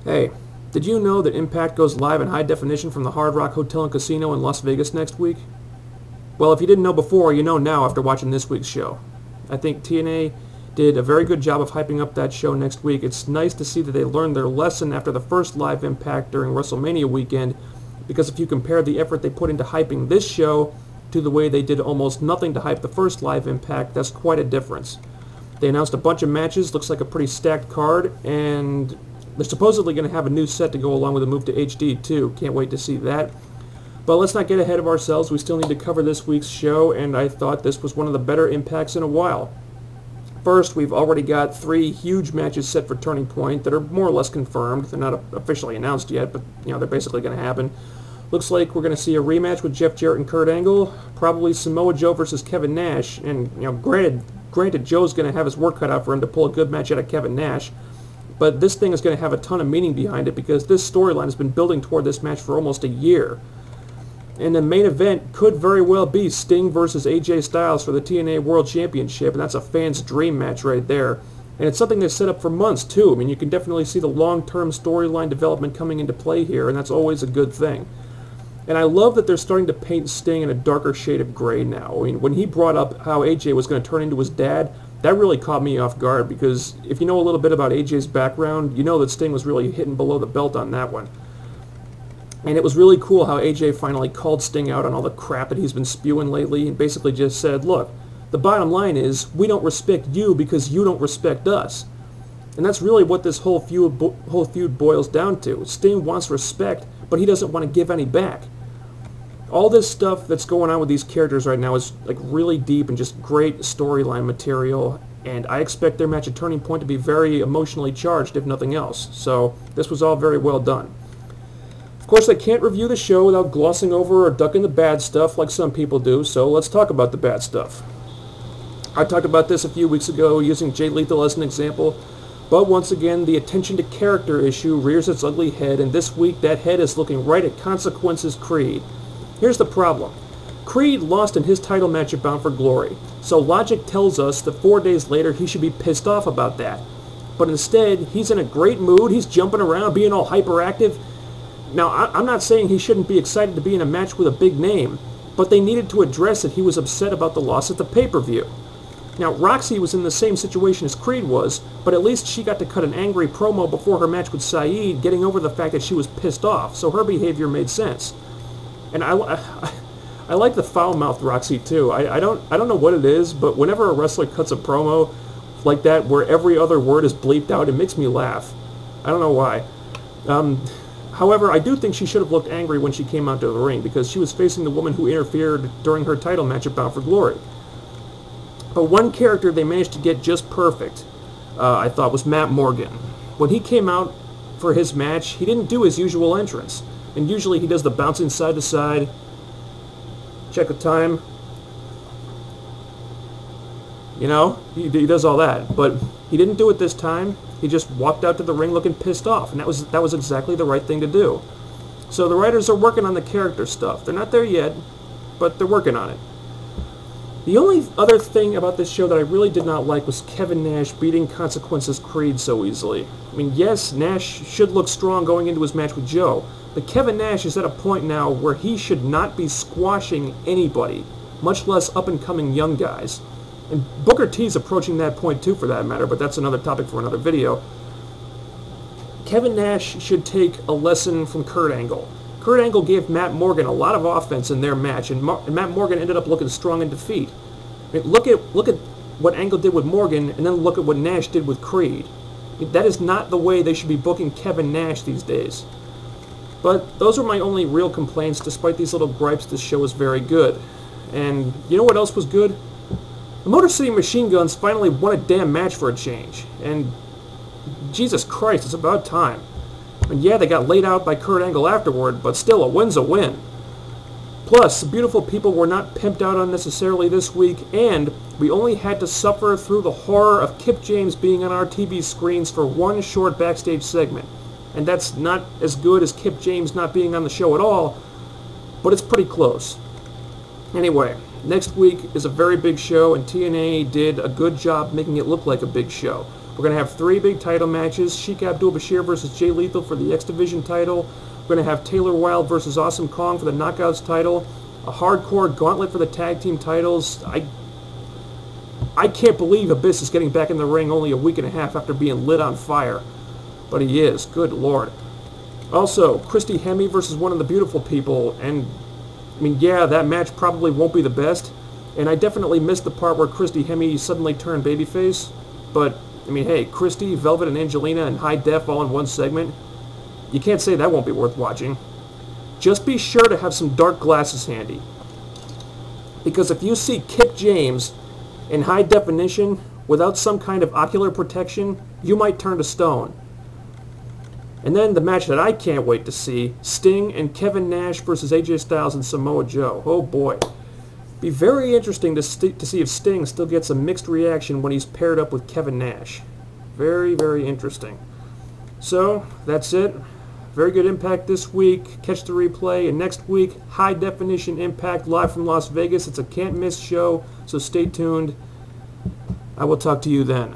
Hey, did you know that Impact goes live in high definition from the Hard Rock Hotel and Casino in Las Vegas next week? Well, if you didn't know before, you know now after watching this week's show. I think TNA did a very good job of hyping up that show next week. It's nice to see that they learned their lesson after the first live Impact during WrestleMania weekend, because if you compare the effort they put into hyping this show to the way they did almost nothing to hype the first live Impact, that's quite a difference. They announced a bunch of matches, looks like a pretty stacked card, and they're supposedly going to have a new set to go along with the move to HD too. Can't wait to see that. But let's not get ahead of ourselves. We still need to cover this week's show, and I thought this was one of the better Impacts in a while. First, we've already got 3 huge matches set for Turning Point that are more or less confirmed. They're not officially announced yet, but they're basically going to happen. Looks like we're going to see a rematch with Jeff Jarrett and Kurt Angle, probably Samoa Joe versus Kevin Nash, and granted Joe's going to have his work cut out for him to pull a good match out of Kevin Nash. But this thing is going to have a ton of meaning behind it because this storyline has been building toward this match for almost a year. And the main event could very well be Sting versus AJ Styles for the TNA World Championship, and that's a fan's dream match right there. And it's something they've set up for months too. I mean, you can definitely see the long-term storyline development coming into play here, and that's always a good thing. And I love that they're starting to paint Sting in a darker shade of gray now. I mean, when he brought up how AJ was going to turn into his dad, that really caught me off guard, because if you know a little bit about AJ's background, you know that Sting was really hitting below the belt on that one. And it was really cool how AJ finally called Sting out on all the crap that he's been spewing lately and basically just said, look, the bottom line is we don't respect you because you don't respect us. And that's really what this whole feud boils down to. Sting wants respect, but he doesn't want to give any back. All this stuff that's going on with these characters right now is like really deep and just great storyline material, and I expect their match at Turning Point to be very emotionally charged, if nothing else. So this was all very well done. Of course, I can't review the show without glossing over or ducking the bad stuff like some people do, so let's talk about the bad stuff. I talked about this a few weeks ago using Jay Lethal as an example, but once again, the attention to character issue rears its ugly head, and this week that head is looking right at Consequences Creed. Here's the problem. Creed lost in his title match at Bound for Glory, so logic tells us that 4 days later he should be pissed off about that. But instead, he's in a great mood, he's jumping around, being all hyperactive. Now, I'm not saying he shouldn't be excited to be in a match with a big name, but they needed to address that he was upset about the loss at the pay-per-view. Now, Roxy was in the same situation as Creed was, but at least she got to cut an angry promo before her match with Saeed, getting over the fact that she was pissed off, so her behavior made sense. And I like the foul-mouthed Roxy too. I don't know what it is, but whenever a wrestler cuts a promo like that where every other word is bleeped out, it makes me laugh. I don't know why. However, I do think she should have looked angry when she came out to the ring, because she was facing the woman who interfered during her title match at Bound for Glory. But one character they managed to get just perfect, I thought, was Matt Morgan. When he came out for his match, he didn't do his usual entrance. And usually he does the bouncing side to side, check the time, he does all that. But he didn't do it this time. He just walked out to the ring looking pissed off, and that was exactly the right thing to do. So the writers are working on the character stuff. They're not there yet, but they're working on it. The only other thing about this show that I really did not like was Kevin Nash beating Consequences Creed so easily. I mean, yes, Nash should look strong going into his match with Joe, but Kevin Nash is at a point now where he should not be squashing anybody, much less up-and-coming young guys. And Booker T's approaching that point too, for that matter, but that's another topic for another video. Kevin Nash should take a lesson from Kurt Angle. Kurt Angle gave Matt Morgan a lot of offense in their match, and Matt Morgan ended up looking strong in defeat. I mean, look at what Angle did with Morgan, and then look at what Nash did with Creed. I mean, that is not the way they should be booking Kevin Nash these days. But those are my only real complaints. Despite these little gripes, this show is very good. And you know what else was good? The Motor City Machine Guns finally won a damn match for a change. And Jesus Christ, it's about time. And yeah, they got laid out by Kurt Angle afterward, but still, a win's a win. Plus, the beautiful people were not pimped out unnecessarily this week, and we only had to suffer through the horror of Kip James being on our TV screens for one short backstage segment. And that's not as good as Kip James not being on the show at all, but it's pretty close. Anyway, next week is a very big show, and TNA did a good job making it look like a big show. We're going to have 3 big title matches. Sheik Abdul-Bashir versus Jay Lethal for the X Division title. We're going to have Taylor Wilde versus Awesome Kong for the Knockouts title. A hardcore gauntlet for the tag team titles. I can't believe Abyss is getting back in the ring only a week and a half after being lit on fire. But he is. Good Lord. Also, Christy Hemme versus One of the Beautiful People. And, I mean, yeah, that match probably won't be the best. And I definitely missed the part where Christy Hemme suddenly turned babyface. But, I mean, hey, Christy, Velvet, and Angelina and High Def all in one segment. You can't say that won't be worth watching. Just be sure to have some dark glasses handy. Because if you see Kip James in high definition without some kind of ocular protection, you might turn to stone. And then the match that I can't wait to see, Sting and Kevin Nash versus AJ Styles and Samoa Joe. Oh boy. Be very interesting to see if Sting still gets a mixed reaction when he's paired up with Kevin Nash. Very, very interesting. So, that's it. Very good Impact this week. Catch the replay. And next week, High Definition Impact live from Las Vegas. It's a can't-miss show, so stay tuned. I will talk to you then.